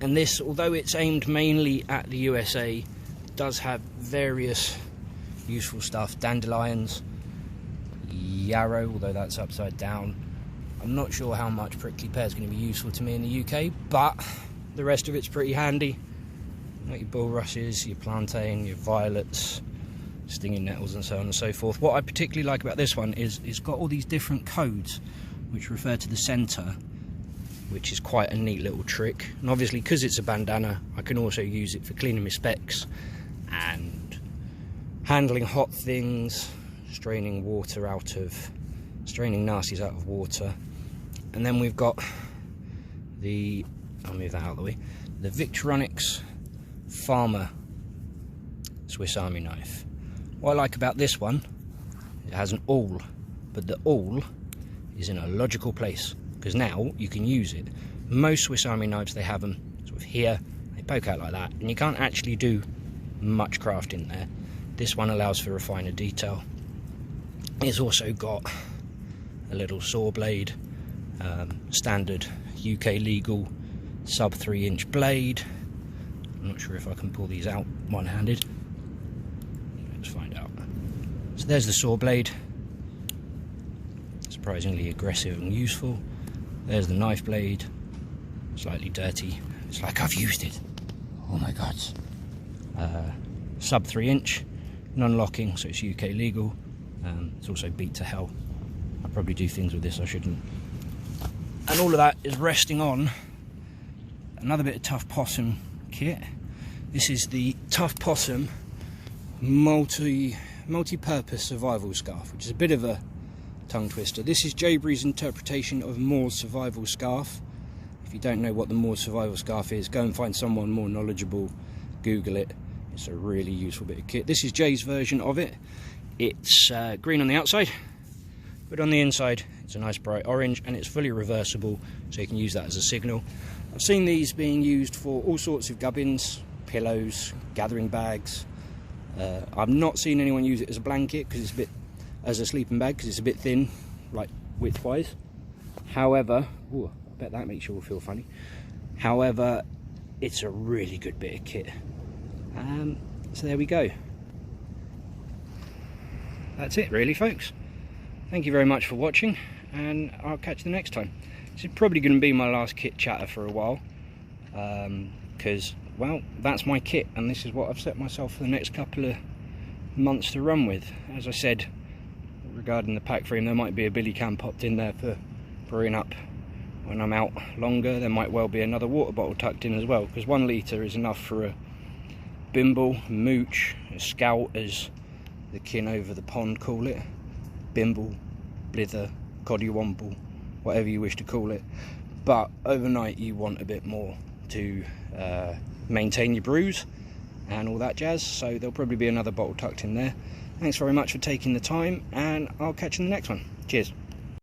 And this, although it's aimed mainly at the USA, does have various useful stuff. Dandelions, yarrow, although that's upside down. I'm not sure how much prickly pear is going to be useful to me in the UK, but the rest of it's pretty handy. Like your bulrushes, your plantain, your violets, stinging nettles and so on and so forth. What I particularly like about this one is it's got all these different codes which refer to the centre, which is quite a neat little trick. And obviously, because it's a bandana, I can also use it for cleaning my specs and handling hot things, straining nasties out of water. And then we've got the, I'll move that out of the way, the Victorinox Farmer Swiss Army knife. What I like about this one, it has an awl, but the awl is in a logical place, because now you can use it. Most Swiss Army knives, they have them sort of here, they poke out like that, and you can't actually do much crafting there. This one allows for a finer detail. It's also got a little saw blade, standard UK legal sub 3-inch blade. I'm not sure if I can pull these out one-handed. Let's find out. So there's the saw blade, surprisingly aggressive and useful. There's the knife blade, slightly dirty. It's like I've used it. Oh my god. Sub 3-inch, non-locking, so it's UK legal. It's also beat to hell. I probably do things with this I shouldn't. And all of that is resting on another bit of Tough Possum kit. This is the Tough Possum multi-purpose survival scarf, which is a bit of a tongue twister. This is Jaybury's interpretation of Moore's survival scarf. If you don't know what the Moore's survival scarf is, go and find someone more knowledgeable, Google it. It's a really useful bit of kit. This is Jay's version of it. It's green on the outside, but on the inside it's a nice bright orange, and it's fully reversible, so you can use that as a signal. I've seen these being used for all sorts of gubbins, pillows, gathering bags. I've not seen anyone use it as a blanket, because it's a bit, as a sleeping bag, because it's a bit thin, like width-wise. However, ooh, I bet that makes you all feel funny. However, it's a really good bit of kit. So there we go. That's it really, folks. Thank you very much for watching, and I'll catch you the next time. This is probably going to be my last kit chatter for a while, because, well, that's my kit, and this is what I've set myself for the next couple of months to run with. As I said, regarding the Packframe, there might be a billy cam popped in there for brewing up when I'm out longer. There might well be another water bottle tucked in as well, because 1 litre is enough for a bimble, mooch, a scout, as the kin over the pond call it, bimble, blither, coddywomble, whatever you wish to call it. But overnight you want a bit more to maintain your brews and all that jazz, so there'll probably be another bottle tucked in there. Thanks very much for taking the time, and I'll catch you in the next one. Cheers.